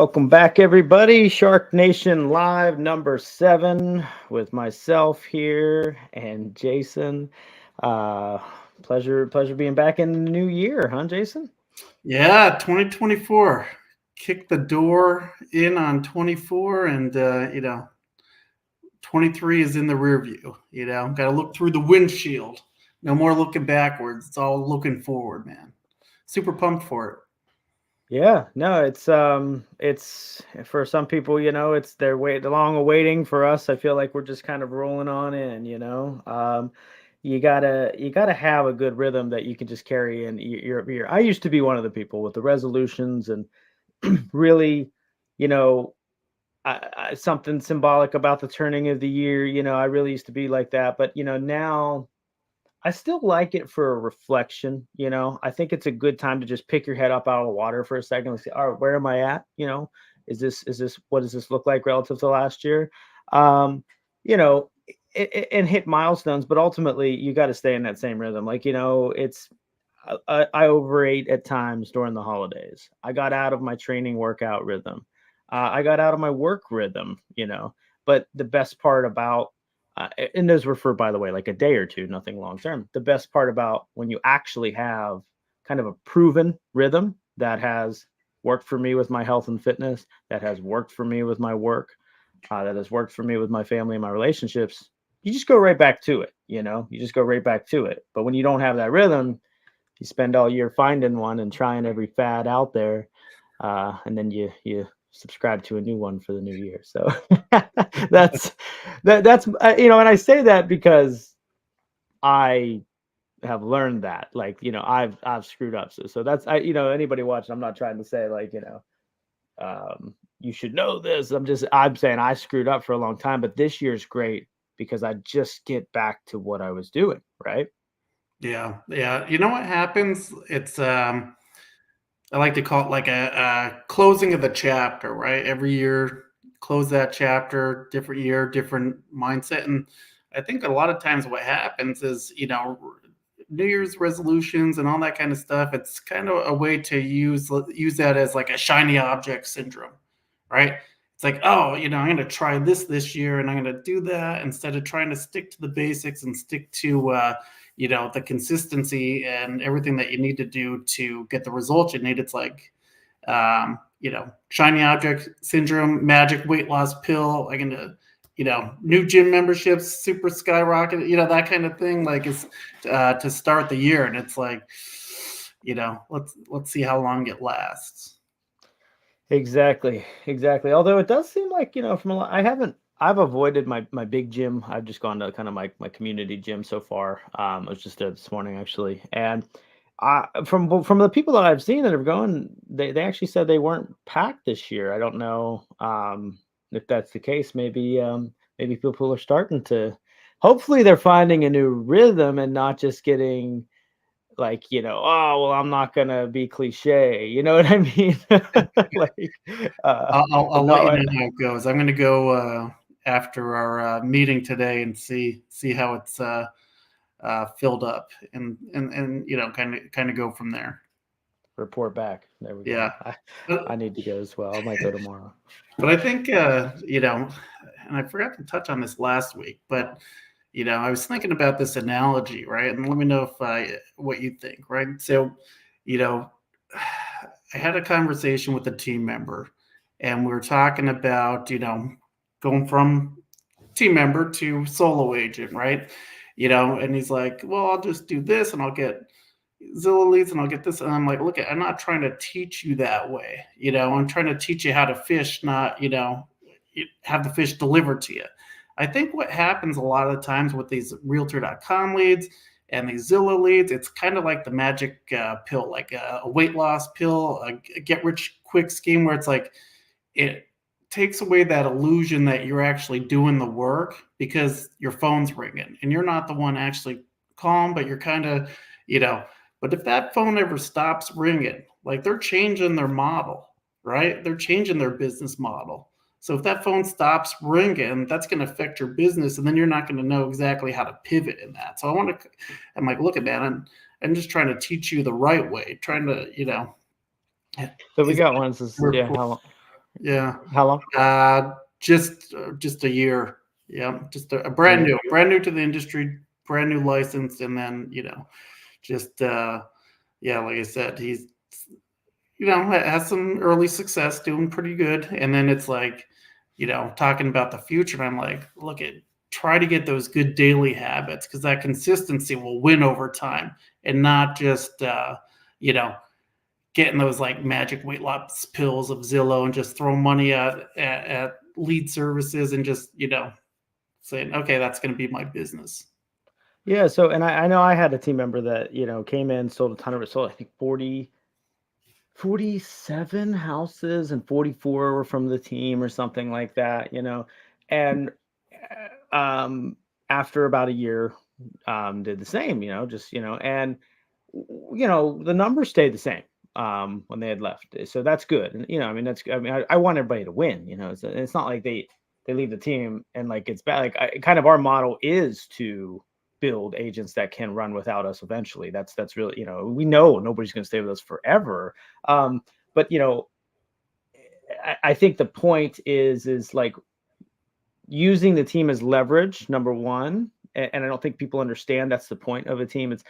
Welcome back, everybody. SharkNation Live number 7 with myself here and Jason. Uh, pleasure being back in the new year, huh, Jason? Yeah, 2024. Kick the door in on 24, and 23 is in the rear view. Got to look through the windshield. No more looking backwards. It's all looking forward, man. Super pumped for it. Yeah, no, it's for some people, it's their wait, the long awaiting. For us, I feel like we're just kind of rolling on in. You gotta have a good rhythm that you can just carry in year over year. I used to be one of the people with the resolutions and really, you know, something symbolic about the turning of the year. I really used to be like that, but now I still like it for a reflection. I think it's a good time to just pick your head up out of the water for a second and say, all right, where am I at? Is this what does this look like relative to last year? Um, you know, and hit milestones, but ultimately you got to stay in that same rhythm. Like, it's I overate at times during the holidays. I got out of my training workout rhythm. I got out of my work rhythm. But the best part about and those were for, by the way, like a day or two, nothing long term. The best part about when you actually have kind of a proven rhythm that has worked for me with my health and fitness, that has worked for me with my work, that has worked for me with my family and my relationships, you just go right back to it. You just go right back to it. But when you don't have that rhythm, you spend all year finding one and trying every fad out there, and then you subscribe to a new one for the new year. So that's and I say that because I have learned that, like, I've screwed up. So that's anybody watching, I'm not trying to say, like, you should know this. I'm saying I screwed up for a long time, but this year's great because I just get back to what I was doing, right? Yeah, yeah. You know what happens? It's I like to call it like a closing of the chapter, right? Every year, close that chapter, different year, different mindset. And I think a lot of times what happens is, New Year's resolutions and all that kind of stuff, it's kind of a way to use that as like a shiny object syndrome, right? It's like, oh, I'm going to try this year and I'm going to do that instead of trying to stick to the basics and stick to the consistency and everything that you need to do to get the results you need. It's like, shiny object syndrome, magic weight loss pill. I'm gonna, new gym memberships, super skyrocket, that kind of thing. Like, it's to start the year, and it's like, let's see how long it lasts. Exactly. Although it does seem like, from a lot, I've avoided my big gym. I've just gone to kind of my community gym so far. I was just there this morning, actually. And from the people that I've seen that have gone, they actually said they weren't packed this year. I don't know if that's the case. Maybe people are starting to, hopefully they're finding a new rhythm and not just getting, like, oh, well, I'm not gonna be cliche, you know what I mean? Like, I'll no, let you know how it goes. I'm gonna go after our meeting today and see how it's filled up, and kind of go from there. report back. There we go. Yeah. I need to go as well. I might go tomorrow. But I think, and I forgot to touch on this last week, but, I was thinking about this analogy, right? And let me know what you think, right? So, you know, I had a conversation with a team member, and we were talking about, going from team member to solo agent, right? And he's like, well, I'll just do this and I'll get Zillow leads and I'll get this. And I'm like, look, I'm not trying to teach you that way. I'm trying to teach you how to fish, not, have the fish delivered to you. I think what happens a lot of times with these realtor.com leads and these Zillow leads, it's kind of like the magic pill, like a weight loss pill, a get rich quick scheme where it's like, it takes away that illusion that you're actually doing the work because your phone's ringing and you're not the one actually calling, but you're kind of, you know, but if that phone ever stops ringing, like, they're changing their model, right? They're changing their business model. So if that phone stops ringing, that's going to affect your business, and then you're not going to know exactly how to pivot in that. So I'm like, look at that. I'm just trying to teach you the right way, trying to, So we is got one. This is, that yeah. How long? Yeah. How long? Just a year. Yeah, just a brand new to the industry, brand new license, and then just yeah, like I said, he's has some early success, doing pretty good, and then it's like talking about the future, and I'm like, look at try to get those good daily habits because that consistency will win over time, and not just you know getting those like magic weight loss pills of Zillow and just throw money at lead services and just saying, okay, that's going to be my business. Yeah. So, and I know I had a team member that, came in, sold a ton of it, sold, I think 47 houses and 44 were from the team or something like that, and after about a year, did the same, just, and, the numbers stayed the same when they had left. So that's good. And, I mean, I want everybody to win, it's not like they leave the team and like it's bad. Like kind of our model is to build agents that can run without us eventually. That's really, we know nobody's going to stay with us forever. But I think the point is like using the team as leverage, number one. And I don't think people understand that's the point of a team. It's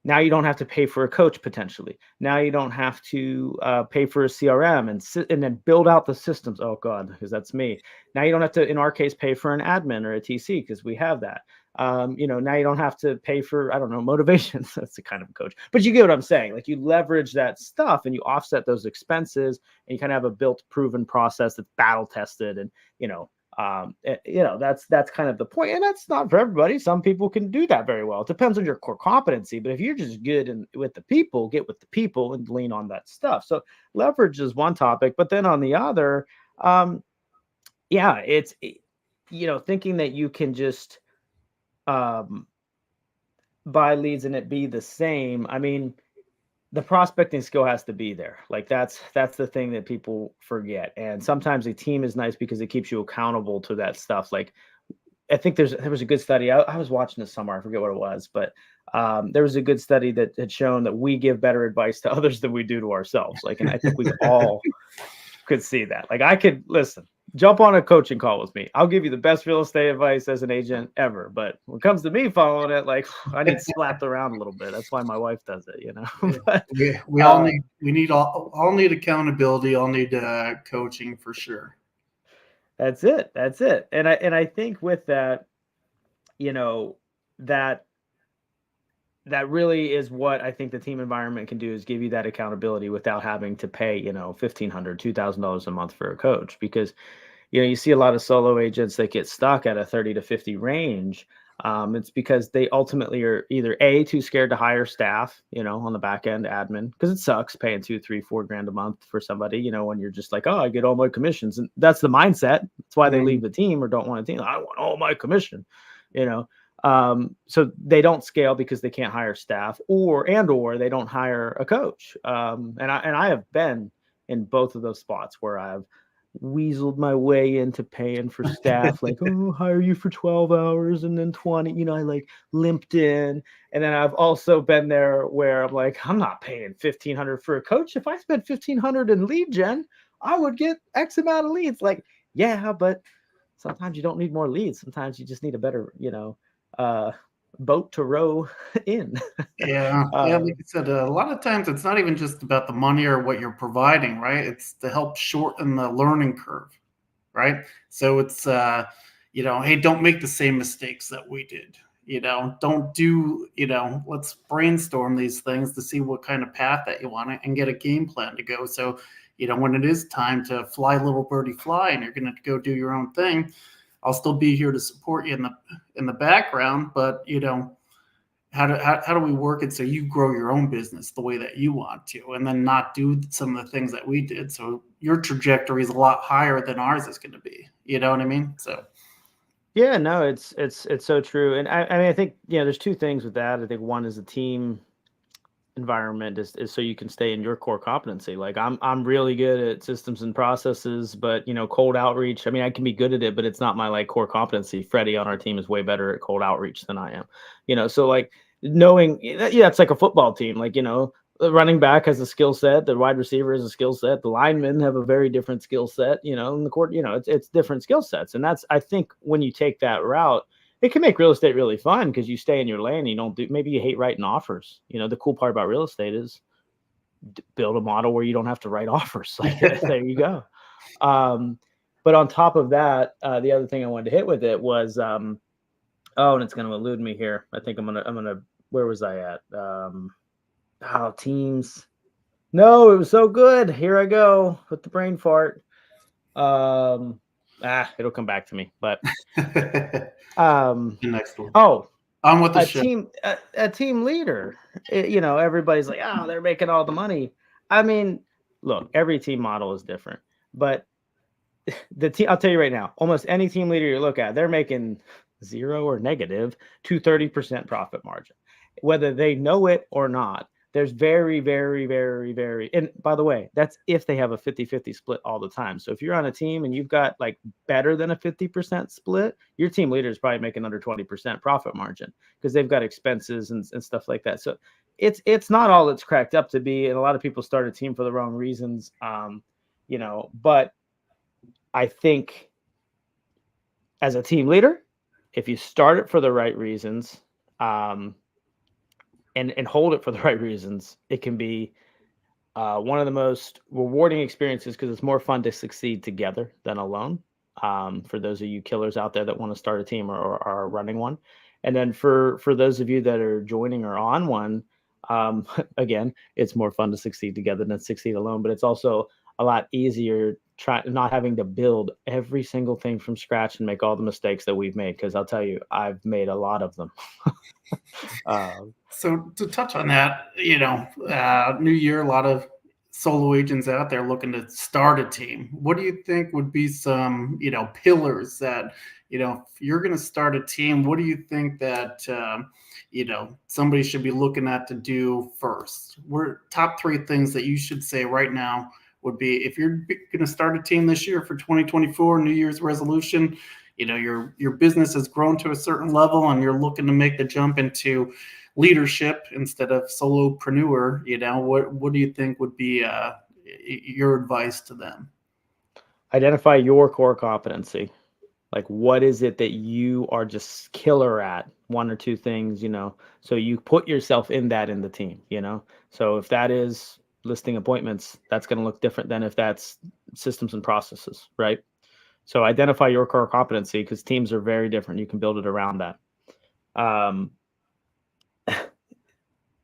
now you don't have to pay for a coach potentially. Now you don't have to pay for a CRM and then build out the systems. Oh God, because that's me. Now you don't have to, in our case, pay for an admin or a TC because we have that. Now you don't have to pay for, I don't know, motivation. That's the kind of coach, but you get what I'm saying. Like you leverage that stuff and you offset those expenses and you kind of have a built proven process that's battle tested. And, that's kind of the point. And that's not for everybody. Some people can do that very well. It depends on your core competency, but if you're just good with the people, get with the people and lean on that stuff. So leverage is one topic, but then on the other, it's, thinking that you can just, buy leads and it be the same. I mean, the prospecting skill has to be there. Like that's the thing that people forget. And sometimes a team is nice because it keeps you accountable to that stuff. Like I think there was a good study. I was watching this somewhere. I forget what it was, but there was a good study that had shown that we give better advice to others than we do to ourselves. Like, and I think we all could see that. Like I could jump on a coaching call with me. I'll give you the best real estate advice as an agent ever. But when it comes to me following it, like I need slapped around a little bit. That's why my wife does it, But, we all need accountability. All need coaching for sure. That's it. And I think with that, that really is what I think the team environment can do is give you that accountability without having to pay, $1,500, $2,000 a month for a coach. Because, you see a lot of solo agents that get stuck at a 30 to 50 range. It's because they ultimately are either too scared to hire staff, on the back end admin, because it sucks paying $2, $3, $4 grand a month for somebody, when you're just like, oh, I get all my commissions. And that's the mindset. That's why they leave the team or don't want a team. I want all my commission, so they don't scale because they can't hire staff or they don't hire a coach. And I have been in both of those spots where I've weaseled my way into paying for staff, like, oh, hire you for 12 hours and then 20, I like limped in. And then I've also been there where I'm like, I'm not paying 1,500 for a coach. If I spent 1,500 in lead gen, I would get X amount of leads. Like, yeah, but sometimes you don't need more leads. Sometimes you just need a better, boat to row in. Yeah, like I said, a lot of times it's not even just about the money or what you're providing, right? It's to help shorten the learning curve, right? So it's hey, don't make the same mistakes that we did. Don't do, let's brainstorm these things to see what kind of path that you want and get a game plan to go. So, when it is time to fly, little birdie fly, and you're going to go do your own thing, I'll still be here to support you in the background, but how do we work it so you grow your own business the way that you want to, and then not do some of the things that we did, so your trajectory is a lot higher than ours is going to be. You know what I mean? So yeah, no, it's so true. And I mean, I think there's two things with that. I think one is the team environment is so you can stay in your core competency. Like I'm really good at systems and processes, but cold outreach, I mean, I can be good at it, but it's not my like core competency. Freddie on our team is way better at cold outreach than I am. So like knowing, yeah, it's like a football team. Like, The running back has a skill set. The wide receiver has a skill set. The linemen have a very different skill set. In the court, it's different skill sets, and that's, I think, when you take that route, it can make real estate really fun because you stay in your lane. And you don't do. Maybe you hate writing offers. The cool part about real estate is build a model where you don't have to write offers. Like there you go. But on top of that, the other thing I wanted to hit with it was, and it's going to elude me here. I think I'm gonna. Where was I at? Teams. No, it was so good. Here I go with the brain fart. It'll come back to me. But Next one. On with the show. A team leader. Everybody's like, oh, they're making all the money. I mean, look, every team model is different, but the team, I'll tell you right now, almost any team leader you look at, they're making 0 or negative to 30% profit margin, whether they know it or not. There's very, very, very, very, and by the way, that's if they have a 50-50 split all the time. So if you're on a team and you've got like better than a 50% split, your team leader is probably making under 20% profit margin because they've got expenses and stuff like that. So it's not all it's cracked up to be. And a lot of people start a team for the wrong reasons. But I think as a team leader, if you start it for the right reasons, and hold it for the right reasons, it can be one of the most rewarding experiences because it's more fun to succeed together than alone. For those of you killers out there that want to start a team or are running one. And then for those of you that are joining or on one, again, it's more fun to succeed together than succeed alone, but it's also a lot easier not having to build every single thing from scratch and make all the mistakes that we've made. Because I'll tell you, I've made a lot of them. So to touch on that, new year, a lot of solo agents out there looking to start a team. What do you think would be some, pillars that, if you're going to start a team, what do you think that, somebody should be looking at to do first? Top 3 things that you should say right now would be, if you're going to start a team this year for 2024, New Year's resolution, your business has grown to a certain level and you're looking to make the jump into leadership instead of solopreneur, what do you think would be your advice to them? Identify your core competency. Like, what is it that you are just killer at? 1 or 2 things, so you put yourself in the team, so if that is listing appointments, that's going to look different than if that's systems and processes, right? So identify your core competency because teams are very different. You can build it around that.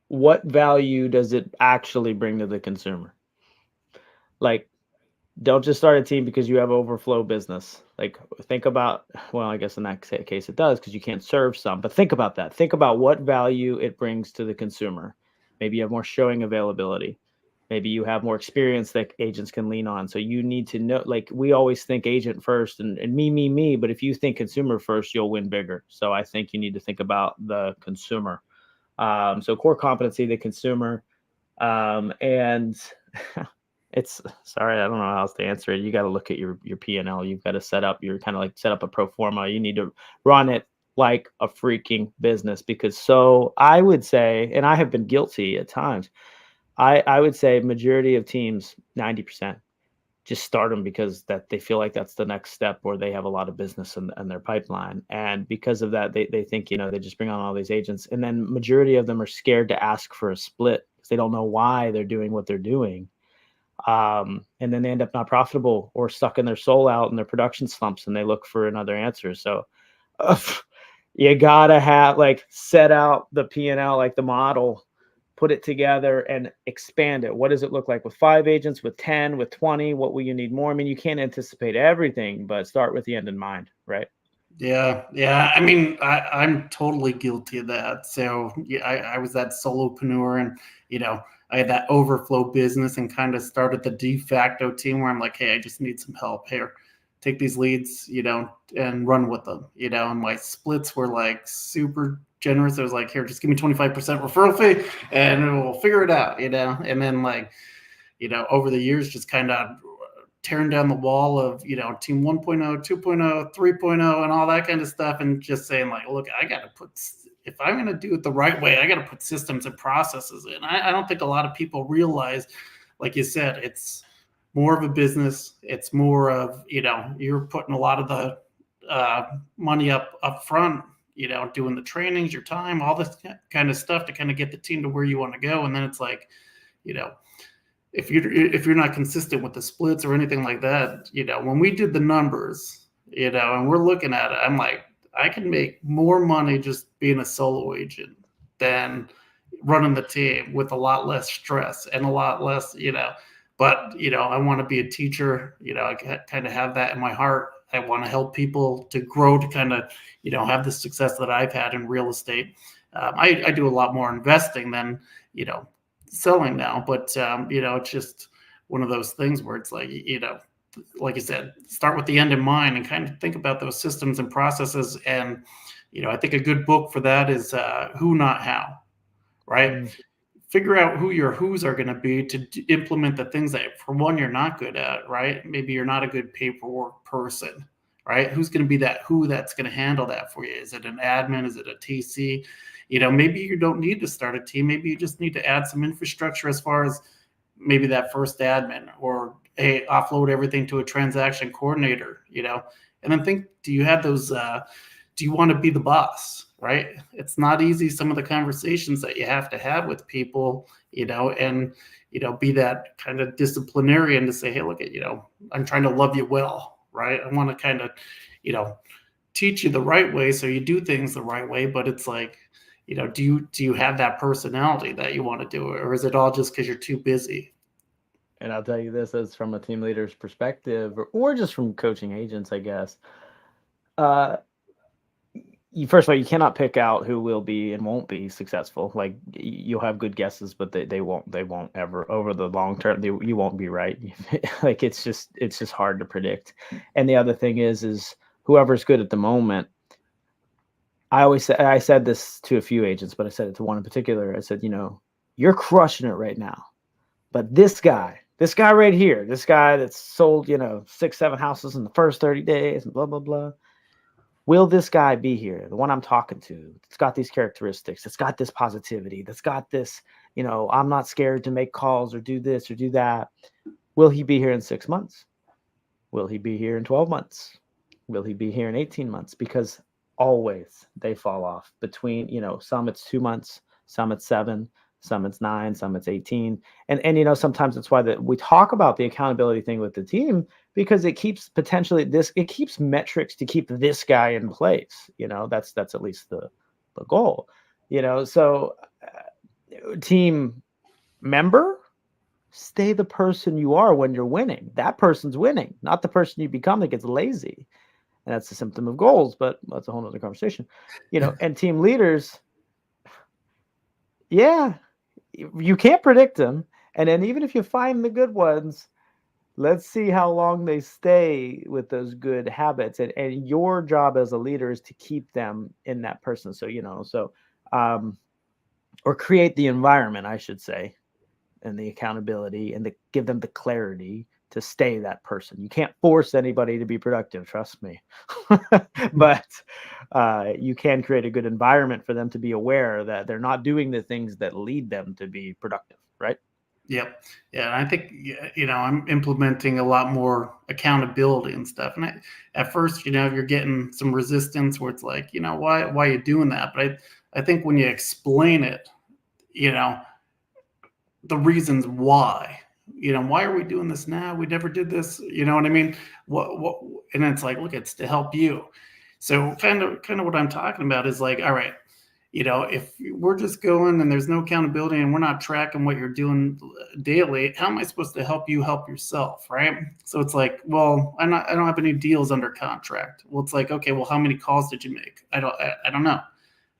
What value does it actually bring to the consumer? Like, don't just start a team because you have overflow business. Like, think about, well, I guess in that case it does because you can't serve some, but think about that. Think about what value it brings to the consumer. Maybe you have more showing availability. Maybe you have more experience that agents can lean on. So you need to know, like, we always think agent first and me, but if you think consumer first, you'll win bigger. So I think you need to think about the consumer. So core competency, the consumer, and it's, sorry, I don't know how else to answer it. You got to look at your P&L. You've got to set up a pro forma. You need to run it like a freaking business because I would say, and I have been guilty at times, I would say majority of teams, 90%, just start them because that they feel like that's the next step or they have a lot of business in their pipeline. And because of that, they think, they just bring on all these agents. And then majority of them are scared to ask for a split because they don't know why they're doing what they're doing. And then they end up not profitable or sucking their soul out in their production slumps and they look for another answer. So you gotta have set out the P&L, like the model, put it together and expand it. What does it look like with 5 agents, with 10, with 20? What will you need more? I mean, you can't anticipate everything, but start with the end in mind, right? Yeah. I mean, I'm totally guilty of that. So yeah, I was that solopreneur and, I had that overflow business and kind of started the de facto team where I'm like, hey, I just need some help here. Take these leads, and run with them, and my splits were like super generous. I was like, here, just give me 25% referral fee and we'll figure it out, and then over the years, just kind of tearing down the wall of, team 1.0, 2.0, 3.0, and all that kind of stuff. And just saying like, look, I got to put if I'm going to do it the right way, I got to put systems and processes in. I don't think a lot of people realize, like you said, it's more of a business. It's more of, you're putting a lot of the money up front, doing the trainings, your time, all this kind of stuff to kind of get the team to where you want to go. And then it's like, if you're not consistent with the splits or anything like that, when we did the numbers, and we're looking at it, I'm like, I can make more money just being a solo agent than running the team with a lot less stress and a lot less, but, I want to be a teacher. I kind of have that in my heart. I want to help people to grow, to kind of, have the success that I've had in real estate. I do a lot more investing than, selling now, but, it's just one of those things where it's like, like I said, start with the end in mind and kind of think about those systems and processes. And, I think a good book for that is Who, Not How, right? Figure out who your who's are going to be to implement the things that, for one, you're not good at, right? Maybe you're not a good paperwork person, right? Who's going to be that who that's going to handle that for you? Is it an admin? Is it a TC? Maybe you don't need to start a team. Maybe you just need to add some infrastructure as far as maybe that first admin, or hey, offload everything to a transaction coordinator, and then think, do you have those, do you want to be the boss, right? It's not easy. Some of the conversations that you have to have with people, and, be that kind of disciplinarian to say, hey, look at, I'm trying to love you well, right? I want to kind of, teach you the right way, so you do things the right way. But it's like, do you have that personality that you want to do it, or is it all just because you're too busy? And I'll tell you this, as from a team leader's perspective, or just from coaching agents, I guess. First of all, you cannot pick out who will be and won't be successful. Like, you'll have good guesses, but they won't ever, over the long term, you won't be right. Like, it's just hard to predict. And the other thing is whoever's good at the moment. I said this to a few agents, but I said it to one in particular. I said, you're crushing it right now, but this guy right here, this guy that's sold, 6-7 houses in the first 30 days and blah, blah, blah. Will this guy be here? The one I'm talking to, it's got these characteristics. It's got this positivity. That's got this, I'm not scared to make calls or do this or do that. Will he be here in 6 months? Will he be here in 12 months? Will he be here in 18 months? Because always they fall off between, some it's 2 months, some it's 7, some it's 9, some it's 18. And sometimes it's why we talk about the accountability thing with the team, because it keeps it keeps metrics to keep this guy in place. That's at least the goal, so team member, stay the person you are when you're winning. That person's winning, not the person you become that gets lazy. And that's a symptom of goals, but that's a whole nother conversation, and team leaders. Yeah, you can't predict them. And then even if you find the good ones, let's see how long they stay with those good habits. And your job as a leader is to keep them in that person. So, or create the environment, I should say, and the accountability, and give them the clarity to stay that person. You can't force anybody to be productive, trust me. But you can create a good environment for them to be aware that they're not doing the things that lead them to be productive, right? Yep. Yeah. And I think, I'm implementing a lot more accountability and stuff. And at first, you're getting some resistance where it's like, why are you doing that? But I think when you explain it, the reasons why, why are we doing this now? We never did this. You know what I mean? What, and it's like, look, it's to help you. So kind of what I'm talking about is like, all right, if we're just going and there's no accountability and we're not tracking what you're doing daily, how am I supposed to help you help yourself? Right. So it's like, well, I don't have any deals under contract. Well, it's like, okay, well, how many calls did you make? I don't know.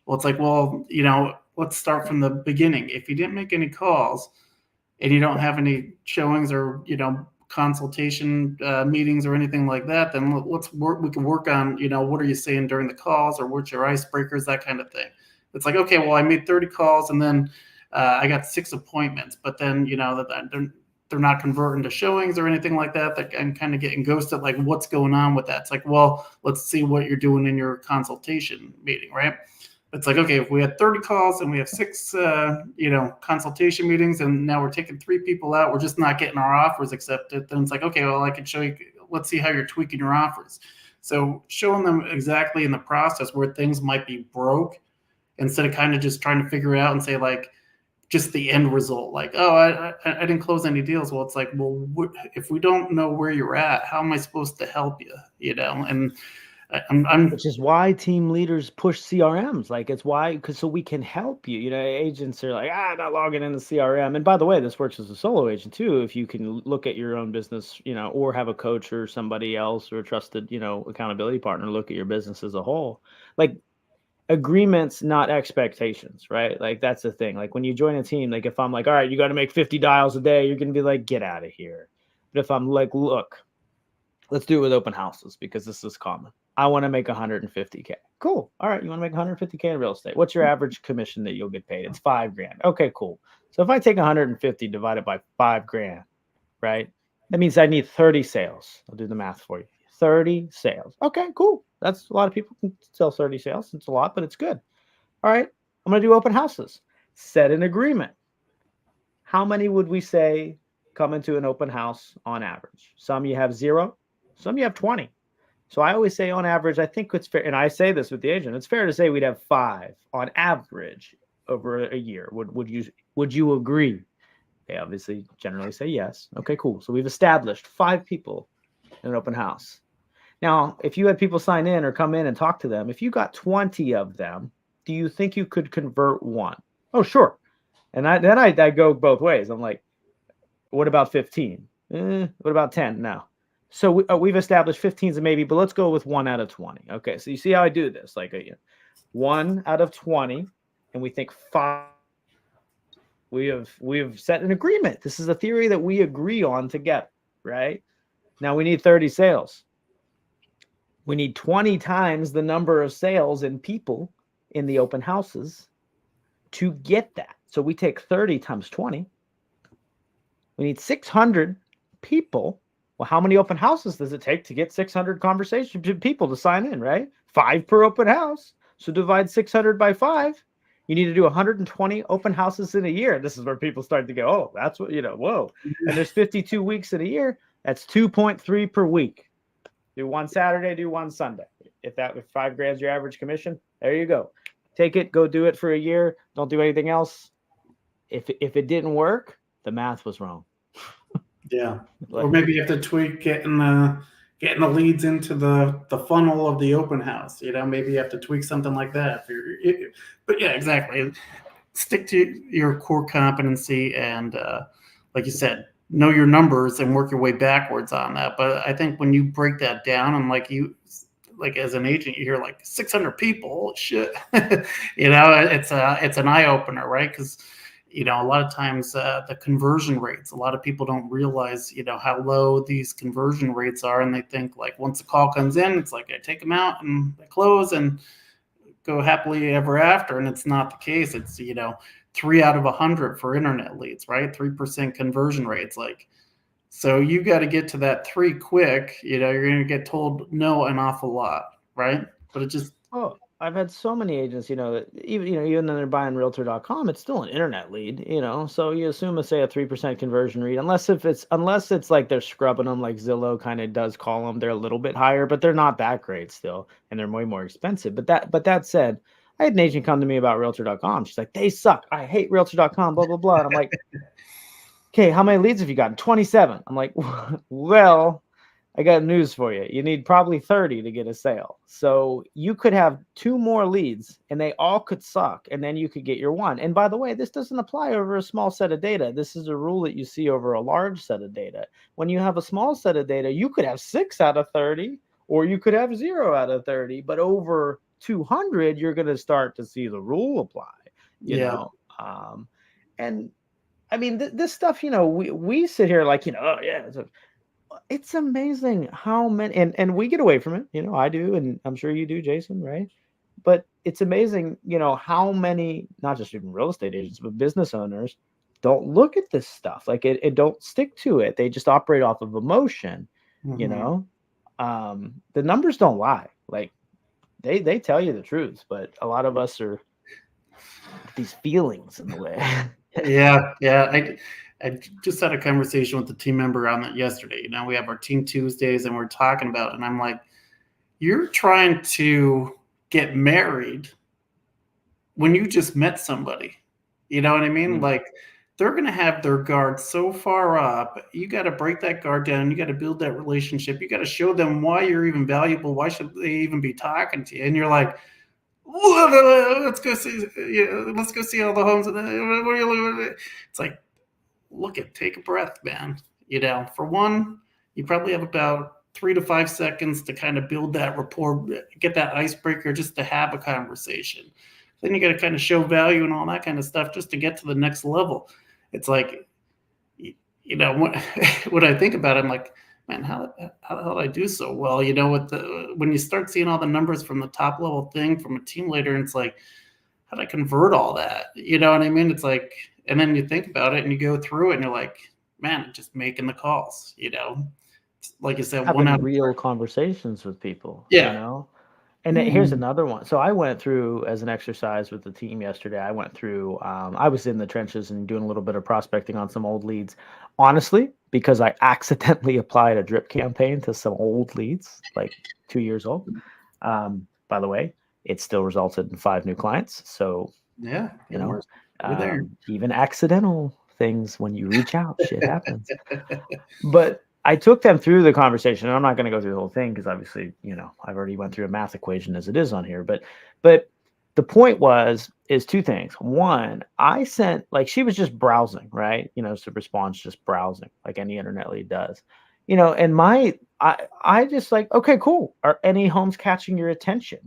Well, it's like, well, let's start from the beginning. If you didn't make any calls and you don't have any showings or, consultation meetings or anything like that, then let's work. We can work on, what are you saying during the calls, or what's your icebreakers, that kind of thing. It's like, okay, well, I made 30 calls and then I got 6 appointments, but then, that they're not converting to showings or anything like that. That I'm kind of getting ghosted. Like, what's going on with that? It's like, well, let's see what you're doing in your consultation meeting, right? it's like, okay, if we had 30 calls and we have 6, consultation meetings, and now we're taking 3 people out, we're just not getting our offers accepted. Then it's like, okay, well, I can show you. Let's see how you're tweaking your offers. So showing them exactly in the process where things might be broke, instead of kind of just trying to figure it out and say like just the end result, like, oh, I didn't close any deals. Well, it's like, well, if we don't know where you're at, how am I supposed to help you? And which is why team leaders push CRMs. Like, it's why, because so we can help you. Agents are like, not logging in the CRM. And by the way, this works as a solo agent too. If you can look at your own business, or have a coach or somebody else or a trusted, accountability partner look at your business as a whole. Like, agreements, not expectations, right? Like, that's the thing. Like, when you join a team, like if I'm like, all right, you got to make 50 dials a day, you're going to be like, get out of here. But if I'm like, look, let's do it with open houses because this is common. I want to make 150K. Cool. All right. You want to make 150K in real estate. What's your average commission that you'll get paid? It's $5,000. Okay, cool. So if I take 150 divided by $5,000, right? That means I need 30 sales. I'll do the math for you. 30 sales. Okay, cool. That's a lot of people can sell 30 sales. It's a lot, but it's good. All right. I'm going to do open houses. Set an agreement. How many would we say come into an open house on average? Some you have 0, some you have 20. So I always say on average, I think it's fair, and I say this with the agent, it's fair to say we'd have 5 on average over a year. Would you agree? They obviously generally say yes. Okay, cool. So we've established 5 people in an open house. Now, if you had people sign in or come in and talk to them, if you got 20 of them, do you think you could convert 1? Oh, sure. And then I go both ways. I'm like, what about 15? What about 10? No. So we've established 15's a maybe, but let's go with 1 out of 20. Okay, so you see how I do this? Like 1 out of 20, and we think 5. We have set an agreement. This is a theory that we agree on together, right? Now we need 30 sales. We need 20 times the number of sales and people in the open houses to get that. So we take 30 times 20. We need 600 people. Well, how many open houses does it take to get 600 people to sign in, right? 5 per open house. So divide 600 by 5. You need to do 120 open houses in a year. This is where people start to go, oh, that's what, whoa. And there's 52 weeks in a year. That's 2.3 per week. Do 1 Saturday, do 1 Sunday. If $5,000 is your average commission, there you go. Take it, go do it for a year. Don't do anything else. If it didn't work, the math was wrong. Yeah. Or maybe you have to tweak getting the leads into the funnel of the open house. Maybe you have to tweak something like that. But yeah, exactly. Stick to your core competency and, like you said, know your numbers and work your way backwards on that. But I think when you break that down and like as an agent, you hear like 600 people, shit, it's an eye opener, right? Because a lot of times the conversion rates, a lot of people don't realize, how low these conversion rates are. And they think like once a call comes in, it's like I take them out and they close and go happily ever after. And it's not the case. It's, 3 out of 100 for internet leads, right? 3% conversion rates. Like, so you got to get to that 3 quick, you're going to get told no an awful lot, right? But it just, I've had so many agents, that even though they're buying realtor.com, it's still an internet lead, so you assume say a 3% conversion rate, unless it's like they're scrubbing them, like Zillow kind of does call them, they're a little bit higher, but they're not that great still, and they're way more expensive. But that said, I had an agent come to me about realtor.com. She's like, they suck. I hate realtor.com, blah, blah, blah. And I'm like, okay, how many leads have you gotten? 27. I'm like, well, I got news for you. You need probably 30 to get a sale. So you could have 2 more leads and they all could suck. And then you could get your 1. And by the way, this doesn't apply over a small set of data. This is a rule that you see over a large set of data. When you have a small set of data, you could have 6 out of 30, or you could have 0 out of 30. But over 200, you're going to start to see the rule apply, you know? And I mean, this stuff, we sit here like, oh yeah, it's amazing how many, and we get away from it, I do, and I'm sure you do, Jason, right? But it's amazing, how many, not just even real estate agents, but business owners don't look at this stuff. Like it don't stick to it. They just operate off of emotion, The numbers don't lie. Like they tell you the truth, but a lot of us are these feelings in the way. Yeah. I just had a conversation with a team member on that yesterday. You know, we have our team Tuesdays and we're talking about it, and I'm like, you're trying to get married when you just met somebody. You know what I mean? Mm. Like, they're going to have their guard so far up. You got to break that guard down. You got to build that relationship. You got to show them why you're even valuable. Why should they even be talking to you? And you're like, let's go see. Let's go see all the homes. It's like, take a breath, man. You know, for one, you probably have about 3 to 5 seconds to kind of build that rapport, get that icebreaker, just to have a conversation. Then you got to kind of show value and all that kind of stuff just to get to the next level. It's like, you know, when I think about it, I'm like, man, how did I do so well? You know, when you start seeing all the numbers from the top level thing from a team leader, and it's like, how did I convert all that? You know what I mean? It's like, and then you think about it and you go through it and you're like, man, just making the calls, you know? Like you said, one Having out of real conversations with people, you yeah. know? And here's another one. So I went through as an exercise with the team yesterday. I went through, I was in the trenches and doing a little bit of prospecting on some old leads. Honestly, because I accidentally applied a drip campaign to some old leads, like 2 years old. By the way, it still resulted in 5 new clients. So, Yeah. you know, We're there. even accidental things, when you reach out, shit happens. But I took them through the conversation, and I'm not going to go through the whole thing because obviously, you know, I've already went through a math equation as it is on here. But the point is 2 things. One, I sent, like, she was just browsing, right? You know, so response just browsing like any internet lead does. You know, and I just like, okay, cool. Are any homes catching your attention?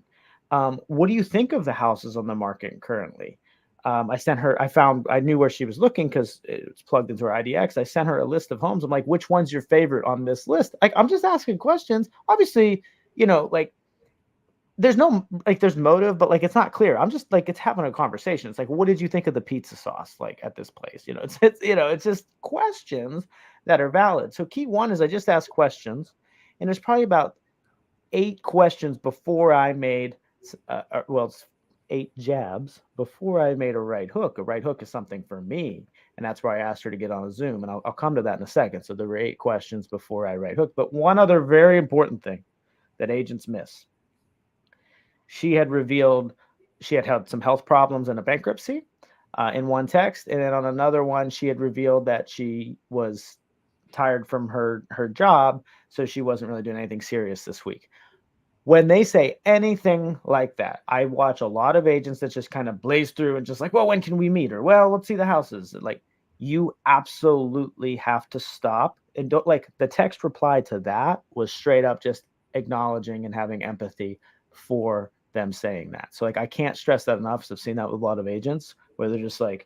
What do you think of the houses on the market currently? I knew where she was looking because it was plugged into her IDX. I sent her a list of homes. I'm like, which one's your favorite on this list? Like, I'm just asking questions. Obviously, you know, like, there's no, like, there's motive, but like, it's not clear. I'm just like, it's having a conversation. It's like, what did you think of the pizza sauce, like, at this place? You know, it's just questions that are valid. So key one is I just ask questions, and there's probably about 8 questions before I made, it's 8 jabs before I made a right hook. A right hook is something for me, and that's why I asked her to get on a Zoom, and I'll come to that in a second. So there were 8 questions before I right hook. But one other very important thing that agents miss: she had revealed she had some health problems and a bankruptcy in one text, and then on another one, she had revealed that she was tired from her job, so she wasn't really doing anything serious this week. When they say anything like that, I watch a lot of agents that just kind of blaze through and just like, well, when can we meet? Or, well, let's see the houses. Like, you absolutely have to stop and don't, like, the text reply to that was straight up just acknowledging and having empathy for them saying that. So, like, I can't stress that enough, because I've seen that with a lot of agents where they're just like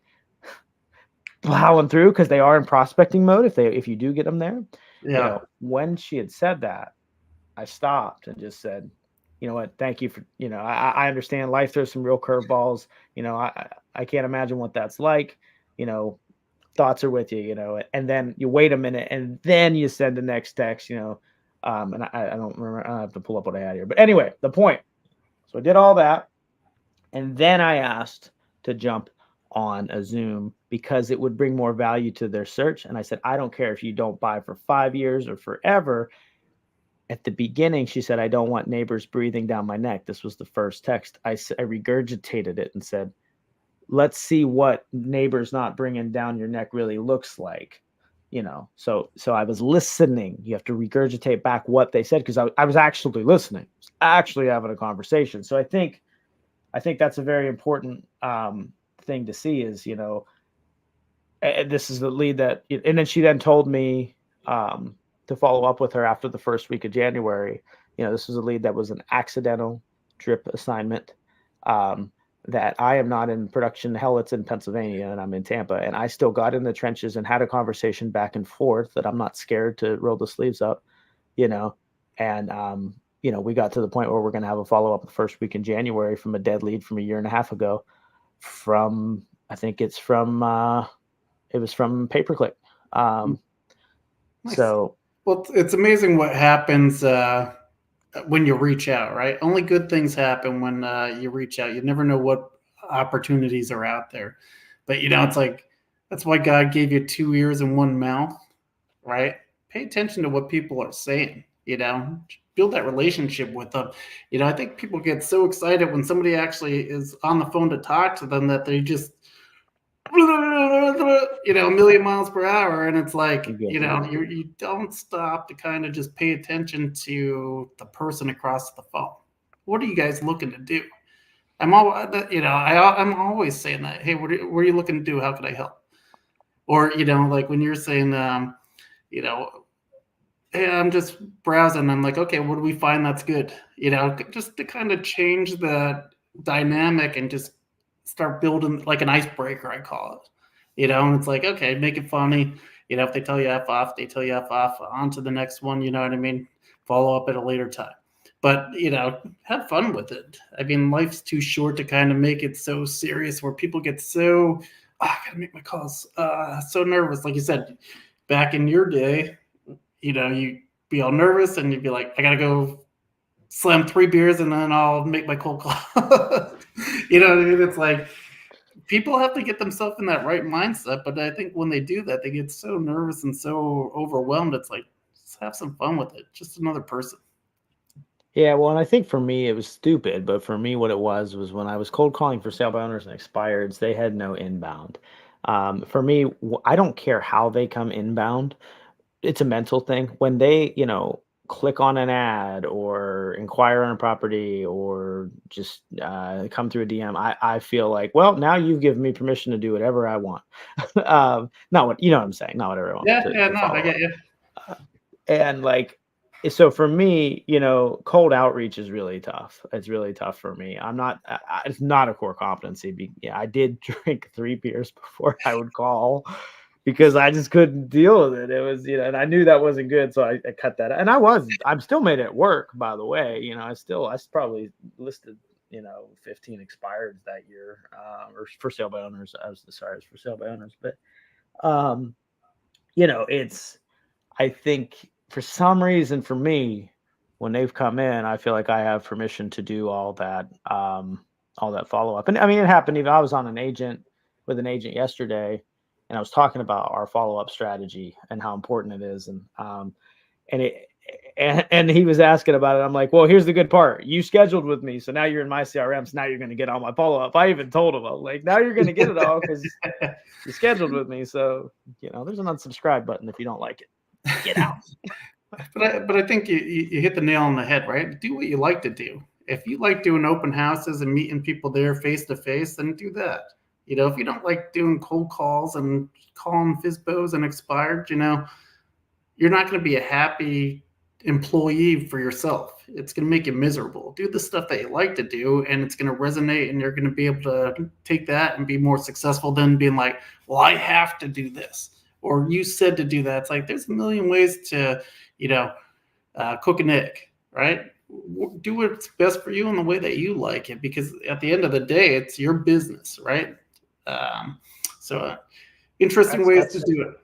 plowing through because they are in prospecting mode. If you do get them there, you Yeah. know, when she had said that, I stopped and just said, you know what, thank you for, you know, I understand life throws some real curveballs. You know, I can't imagine what that's like. You know, thoughts are with you, you know, and then you wait a minute and then you send the next text, you know. And I don't remember, I have to pull up what I had here. But anyway, the point. So I did all that. And then I asked to jump on a Zoom because it would bring more value to their search. And I said, I don't care if you don't buy for 5 years or forever. At the beginning, she said, I don't want neighbors breathing down my neck. This was the first text. I regurgitated it and said, let's see what neighbors not bringing down your neck really looks like. You know, so I was listening. You have to regurgitate back what they said, because I was actually listening, actually having a conversation. So I think that's a very important thing to see is, you know, this is the lead that, and then she then told me to follow up with her after the first week of January. You know, this was a lead that was an accidental drip assignment, that I am not in production. Hell, it's in Pennsylvania and I'm in Tampa, and I still got in the trenches and had a conversation back and forth that I'm not scared to roll the sleeves up, you know, and, you know, we got to the point where we're going to have a follow-up the first week in January from a dead lead from a year and a half ago from, I think it was from pay-per-click. Nice. So, Well, it's amazing what happens when you reach out, right? Only good things happen when you reach out. You never know what opportunities are out there. But, it's like, that's why God gave you 2 ears and one mouth, right? Pay attention to what people are saying, build that relationship with them. I think people get so excited when somebody actually is on the phone to talk to them that they just, a million miles per hour. And it's like, you don't stop to kind of just pay attention to the person across the phone. What are you guys looking to do? I'm always saying that, hey, what are you looking to do? How can I help? Or, like when you're saying, hey, I'm just browsing. I'm like, okay, what do we find that's good? Just to kind of change the dynamic and just start building like an icebreaker, I call it. And it's like, okay, make it funny. If they tell you F off, they tell you F off. On to the next one, you know what I mean? Follow up at a later time. But, have fun with it. I mean, life's too short to kind of make it so serious where people get so, I got to make my calls, so nervous. Like you said, back in your day, you'd be all nervous and you'd be like, I got to go slam 3 beers and then I'll make my cold call. You know what I mean? It's like people have to get themselves in that right mindset. But I think when they do that, they get so nervous and so overwhelmed. It's like, just have some fun with it. Just another person. Yeah, well, and I think for me it was stupid, but for me what it was when I was cold calling for sale by owners and expireds, they had no inbound. For me, I don't care how they come inbound. It's a mental thing. When they, click on an ad or inquire on a property or just come through a DM, I feel like, well, now you've given me permission to do whatever I want. Not what, you know what I'm saying? Not whatever I want Yeah, to no, follow I get up. you. And like, so for me, cold outreach is really tough. It's really tough for me. It's not a core competency. Yeah, I did drink 3 beers before I would call because I just couldn't deal with it. It was, and I knew that wasn't good. So I cut that out. And I'm still made it work, by the way. I probably listed, 15 expireds that year, or for sale by owners. As for sale by owners. But, I think for some reason for me, when they've come in, I feel like I have permission to do all that follow up. And I mean, it happened. Even I was on with an agent yesterday, and I was talking about our follow up strategy and how important it is. And it, and he was asking about it. I'm like, well, here's the good part. You scheduled with me, so now you're in my CRM. So now you're going to get all my follow up. I even told him, I was like, now you're going to get it all because you scheduled with me. So there's an unsubscribe button if you don't like it. Get out. But I think you hit the nail on the head, right? Do what you like to do. If you like doing open houses and meeting people there face to face, then do that. If you don't like doing cold calls and calling FISBOs and expired, you're not going to be a happy employee for yourself. It's going to make you miserable. Do the stuff that you like to do, and it's going to resonate, and you're going to be able to take that and be more successful than being like, well, I have to do this. Or you said to do that. It's like there's a million ways to, cook an egg, right? Do what's best for you in the way that you like it, because at the end of the day, it's your business, right? So interesting ways to do it.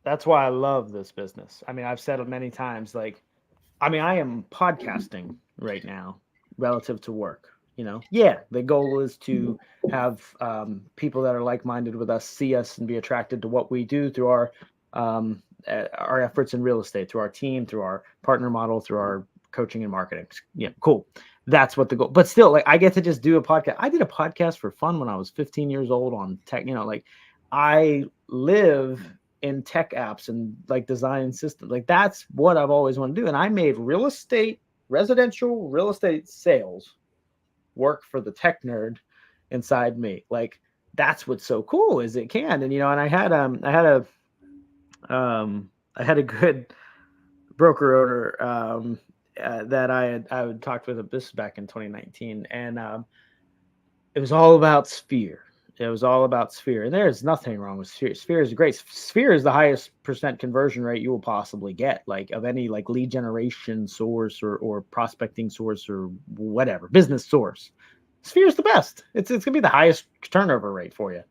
That's why I love this business. I mean, I've said it many times. Like, I mean, I am podcasting right now relative to work. Yeah, the goal is to have people that are like-minded with us see us and be attracted to what we do through our efforts in real estate, through our team, through our partner model, through our coaching and marketing. Yeah, cool. That's what the goal. But still, like, I get to just do a podcast. I did a podcast for fun when I was 15 years old on tech. Like, I live in tech apps and like design systems. Like, that's what I've always wanted to do. And I made residential real estate sales work for the tech nerd inside me. Like, that's what's so cool is it can. And and I had a good broker owner that I had talked with. This back in 2019, and it was all about Sphere. It was all about Sphere, and there's nothing wrong with Sphere. Sphere is great. Sphere is the highest % conversion rate you will possibly get, like of any like lead generation source or prospecting source or whatever business source. Sphere is the best. It's gonna be the highest turnover rate for you,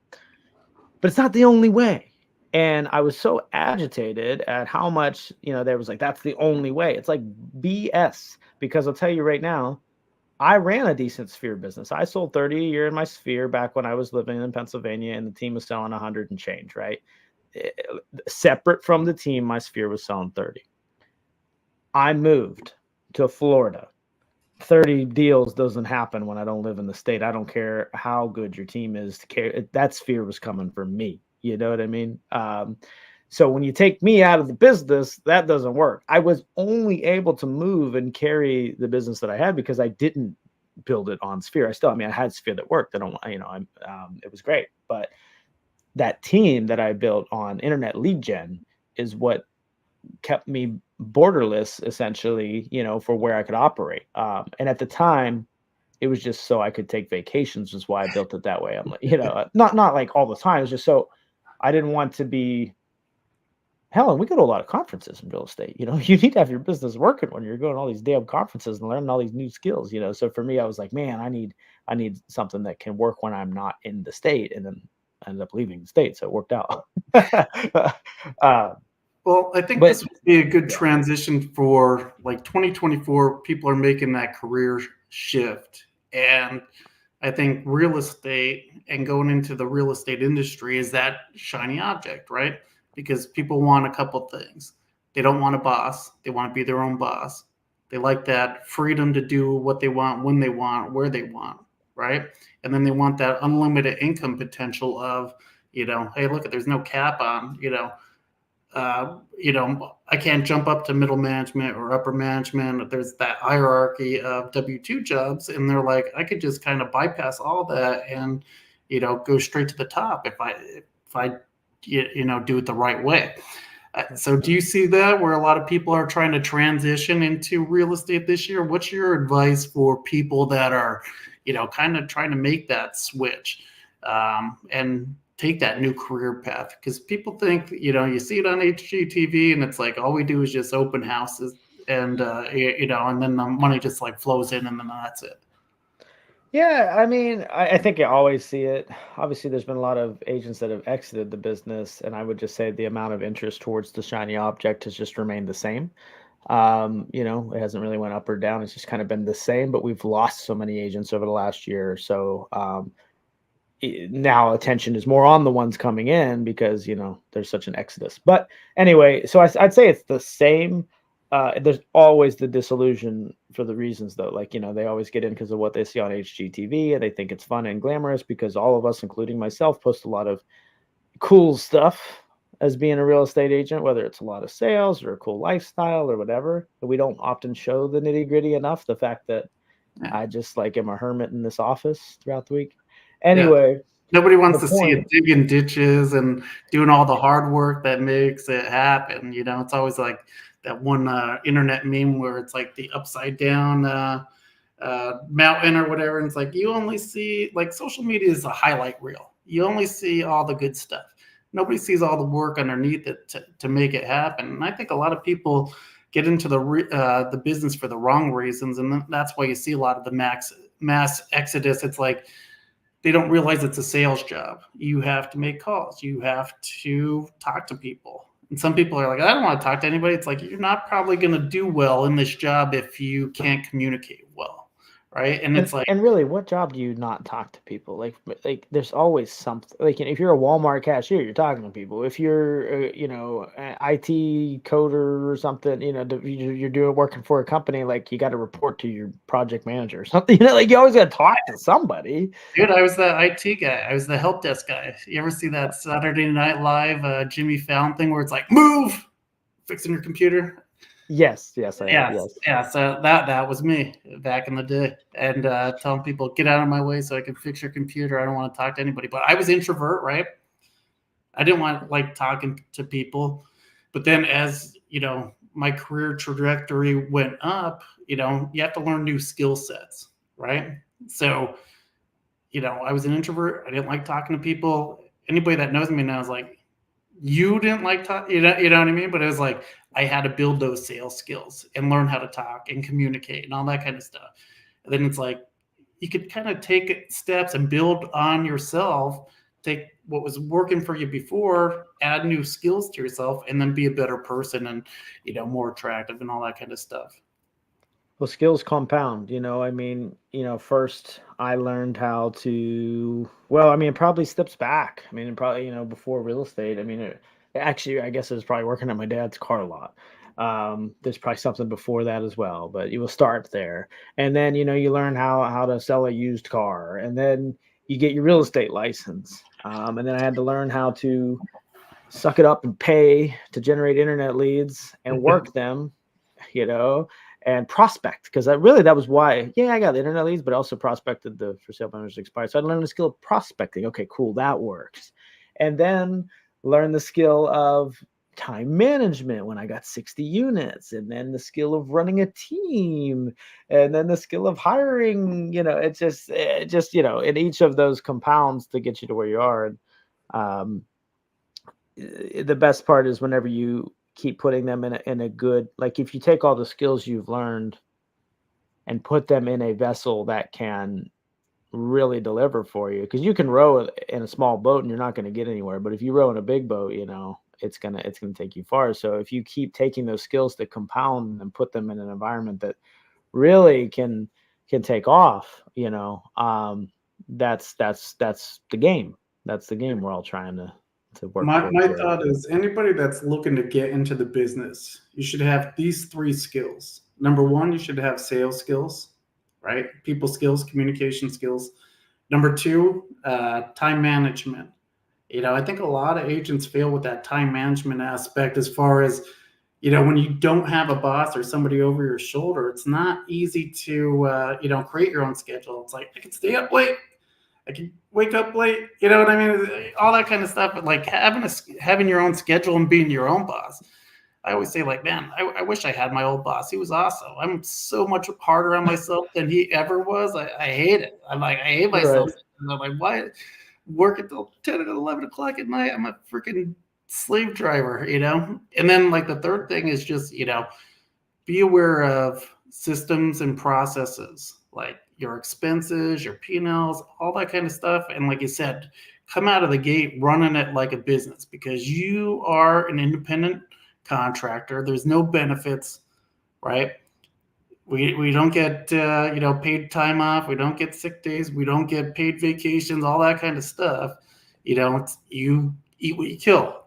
but it's not the only way. And I was so agitated at how much, there was like, that's the only way. It's like BS, because I'll tell you right now, I ran a decent sphere business. I sold 30 a year in my sphere back when I was living in Pennsylvania, and the team was selling 100 and change, right? Separate from the team, my sphere was selling 30. I moved to Florida. 30 deals doesn't happen when I don't live in the state. I don't care how good your team is. That sphere was coming for me. You know what I mean? So when you take me out of the business, that doesn't work. I was only able to move and carry the business that I had because I didn't build it on sphere. I had sphere that worked. It was great. But that team that I built on internet lead gen is what kept me borderless, essentially, for where I could operate. And at the time, it was just so I could take vacations, is why I built it that way. I'm like, not like all the time. It's just so I didn't want to be. Hell, and we go to a lot of conferences in real estate. You need to have your business working when you're going to all these damn conferences and learning all these new skills. So for me, I was like, man, I need something that can work when I'm not in the state. And then I ended up leaving the state, so it worked out. Well, I think this would be a good transition for like 2024. People are making that career shift. And I think real estate and going into the real estate industry is that shiny object, right? Because people want a couple things. They don't want a boss. They want to be their own boss. They like that freedom to do what they want, when they want, where they want, right? And then they want that unlimited income potential of, hey, look, there's no cap on, I can't jump up to middle management or upper management. There's that hierarchy of W-2 jobs, and they're like, I could just kind of bypass all that and, go straight to the top if I do it the right way. So do you see that where a lot of people are trying to transition into real estate this year? What's your advice for people that are, kind of trying to make that switch and take that new career path? Because people think, you see it on HGTV and it's like, all we do is just open houses and, and then the money just like flows in and then that's it. Yeah, I mean, I think you always see it. Obviously, there's been a lot of agents that have exited the business, and I would just say the amount of interest towards the shiny object has just remained the same. It hasn't really went up or down. It's just kind of been the same, but we've lost so many agents over the last year or so. Now attention is more on the ones coming in because, there's such an exodus. But anyway, so I'd say it's the same. There's always the disillusion for the reasons, though. Like, they always get in because of what they see on HGTV, and they think it's fun and glamorous because all of us, including myself, post a lot of cool stuff as being a real estate agent, whether it's a lot of sales or a cool lifestyle or whatever. But we don't often show the nitty gritty enough. The fact that I just like am a hermit in this office throughout the week. Anyway. Yeah. Nobody wants to see you digging ditches and doing all the hard work that makes it happen. It's always like that one internet meme where it's like the upside down mountain or whatever. And it's like, you only see, like, social media is a highlight reel. You only see all the good stuff. Nobody sees all the work underneath it to make it happen. And I think a lot of people get into the business for the wrong reasons. And that's why you see a lot of the mass exodus. It's like, they don't realize it's a sales job. You have to make calls. You have to talk to people. And some people are like, I don't want to talk to anybody. It's like, you're not probably going to do well in this job if you can't communicate well, right? And it's like, and really, what job do you not talk to people? Like there's always something. Like, if you're a Walmart cashier, you're talking to people. If you're, an IT coder or something, you're working for a company, like, you got to report to your project manager or something. Like, you always got to talk to somebody. Dude, I was the IT guy. I was the help desk guy. You ever see that Saturday Night Live Jimmy Fallon thing where it's like, move, fixing your computer? Yes. Yeah. So that was me back in the day, and telling people, get out of my way so I can fix your computer. I don't want to talk to anybody. But I was introvert, right? I didn't want like talking to people. But then as my career trajectory went up, you have to learn new skill sets, right? So, I was an introvert. I didn't like talking to people. Anybody that knows me now is like, you didn't like talk, you know what I mean? But it was like, I had to build those sales skills and learn how to talk and communicate and all that kind of stuff. And then it's like, you could kind of take steps and build on yourself, take what was working for you before, add new skills to yourself, and then be a better person and, more attractive and all that kind of stuff. Well, skills compound, I mean, first I learned how to, well, I mean, it probably steps back. I mean, probably, before real estate, I mean, actually, I guess it was probably working at my dad's car lot. There's probably something before that as well, but you will start there. And then, you learn how to sell a used car, and then you get your real estate license. And then I had to learn how to suck it up and pay to generate internet leads and work them, you know, and prospect, because that was why. Yeah, I got the internet leads, but I also prospected the for sale by owners expired. So I learned the skill of prospecting. Okay, cool, that works. And then learn the skill of time management when I got 60 units, and then the skill of running a team, and then the skill of hiring. In each of those compounds to get you to where you are. And um, the best part is whenever you keep putting them in a good, like if you take all the skills you've learned and put them in a vessel that can really deliver for you, because you can row in a small boat and you're not going to get anywhere, but if you row in a big boat, it's gonna take you far. So if you keep taking those skills to compound and put them in an environment that really can take off, that's the game. That's the game we're all trying to work towards My here. thought is anybody that's looking to get into the business, you should have these three skills. Number one, you should have sales skills, right? People skills, communication skills. Number two, time management. I think a lot of agents fail with that time management aspect as far as, when you don't have a boss or somebody over your shoulder, it's not easy to, create your own schedule. It's like, I can stay up late. I can wake up late. You know what I mean? All that kind of stuff. But like having your own schedule and being your own boss. I always say, like, man, I wish I had my old boss. He was awesome. I'm so much harder on myself than he ever was. I hate it. I hate myself. Right. And I'm like, why work until 10 or 11 o'clock at night? I'm a freaking slave driver, And then like the third thing is just, be aware of systems and processes, like your expenses, your P&Ls, all that kind of stuff. And like you said, come out of the gate running it like a business, because you are an independent contractor. There's no benefits, right? We don't get paid time off. We don't get sick days. We don't get paid vacations. All that kind of stuff. You eat what you kill.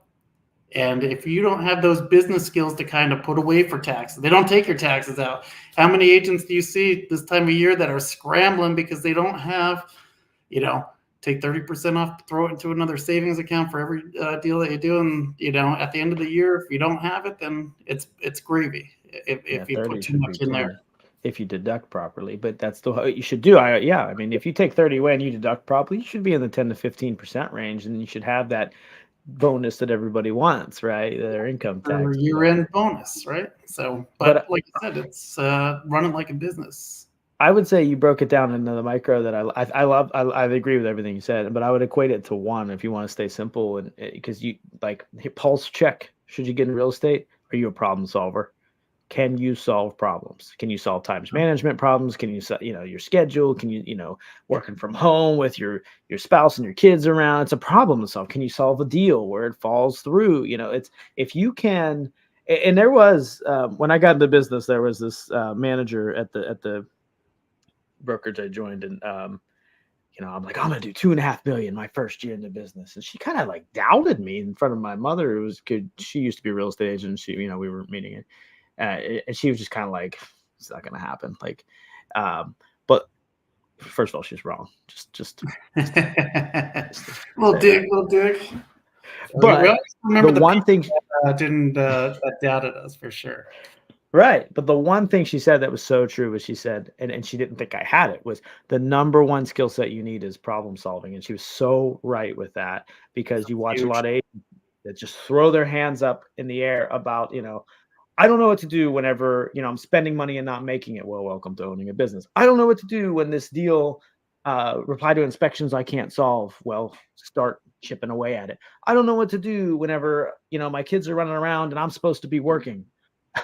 And if you don't have those business skills to kind of put away for taxes, they don't take your taxes out. How many agents do you see this time of year that are scrambling because they don't have, take 30% off, throw it into another savings account for every deal that you do. And, at the end of the year, if you don't have it, then it's gravy if you 30 put too should much be in 10 there. if you deduct properly, but that's what you should do. I mean, if you take 30 away and you deduct properly, you should be in the 10 to 15% range, and you should have that bonus that everybody wants, right? Their income Or tax. year-end bonus, right? So, but But like I said, it's running like a business. I would say you broke it down into the micro that I love. I agree with everything you said, but I would equate it to one if you want to stay simple, and because you like hit pulse check. Should you get in real estate? Are you a problem solver? Can you solve problems? Can you solve times management problems? Can you set, your schedule? Can you, working from home with your spouse and your kids around? It's a problem to solve. Can you solve a deal where it falls through? It's if you can. And there was when I got into business, there was this manager at the brokerage I joined, and I'm like, I'm gonna do 2.5 million my first year in the business, and she kind of like doubted me in front of my mother, who was good. She used to be a real estate agent. She, we were meeting it. And she was just kind of like, it's not going to happen. Like, but first of all, she's wrong. Just Little say dig, that. little dig. We But always remember the the one people thing, that doubted us for sure. right. But the one thing she said that was so true was she said, and she didn't think I had it, was the number one skill set you need is problem solving. And she was so right with that, because you watch a Huge. lot of agents that just throw their hands up in the air about, I don't know what to do whenever, I'm spending money and not making it. Well, welcome to owning a business. I don't know what to do when this deal reply to inspections I can't solve. Well, start chipping away at it. I don't know what to do whenever, my kids are running around and I'm supposed to be working. Yeah.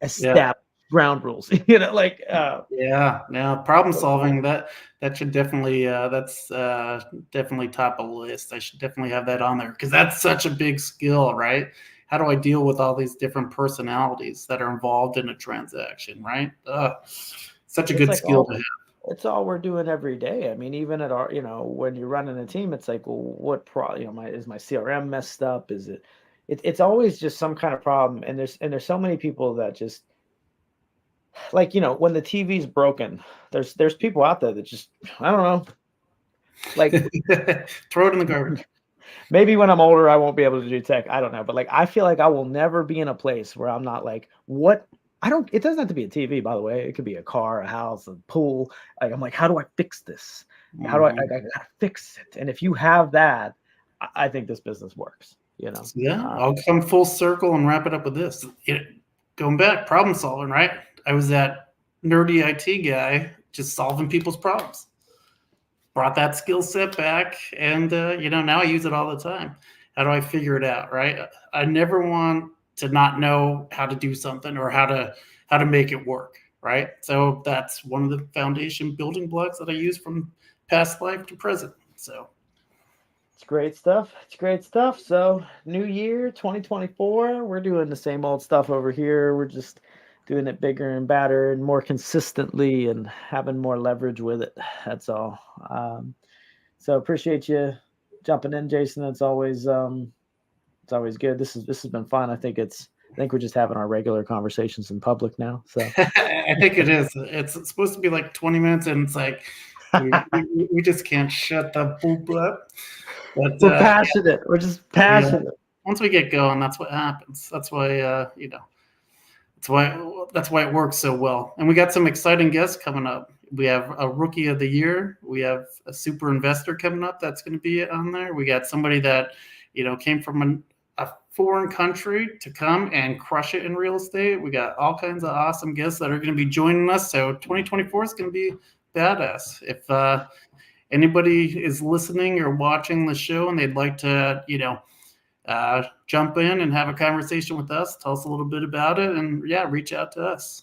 Establish ground rules. Like Yeah, now problem solving, that should definitely that's definitely top of the list. I should definitely have that on there because that's such a big skill, right? How do I deal with all these different personalities that are involved in a transaction, right? Such a it's good like skill to all have. it's all we're doing every day. I mean, even at our, when you're running a team, it's like, well, is my CRM messed up? Is it's always just some kind of problem. And there's so many people that just like, when the TV's broken, there's people out there that just, I don't know, like Throw it in the garbage. maybe when I'm older, I won't be able to do tech. I don't know. But like, I feel like I will never be in a place where I'm not like, what? It doesn't have to be a TV, by the way. It could be a car, a house, a pool. Like, I'm like, how do I fix this? How do I Mhm. gotta fix it? And if you have that, I think this business works, So, yeah, Uh, I'll come full circle and wrap it up with this. Going back, problem solving, right? I was that nerdy IT guy just solving people's problems. Brought that skill set back, and now I use it all the time. How do I figure it out, right? I never want to not know how to do something or how to make it work, right? So that's one of the foundation building blocks that I use from past life to present. So it's great stuff. It's great stuff. So, new year, 2024, we're doing the same old stuff over here. We're just doing it bigger and badder and more consistently and having more leverage with it. That's all. So appreciate you jumping in, Jason. It's always good. This has been fun. I think we're just having our regular conversations in public now. So I think it is. It's supposed to be like 20 minutes, and it's like we just can't shut the boop up. But we're passionate. We're just yeah, passionate. once we get going, that's what happens. That's why that's why it works so well. And we got some exciting guests coming up. We have a rookie of the year. We have a super investor coming up that's going to be on there. We got somebody that came from a foreign country to come and crush it in real estate. We got all kinds of awesome guests that are going to be joining us. So 2024 is going to be badass. If anybody is listening or watching the show and they'd like to, jump in and have a conversation with us, tell us a little bit about it, and yeah, reach out to us.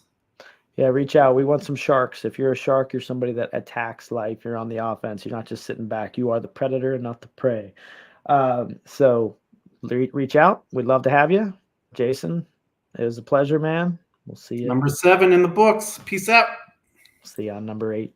Yeah, reach out. We want some sharks. If you're a shark, you're somebody that attacks life. You're on the offense. You're not just sitting back. You are the predator, not the prey. So reach out. We'd love to have you. Jason, it was a pleasure, man. We'll see you. Number 7 in the books. Peace out. See you on number 8.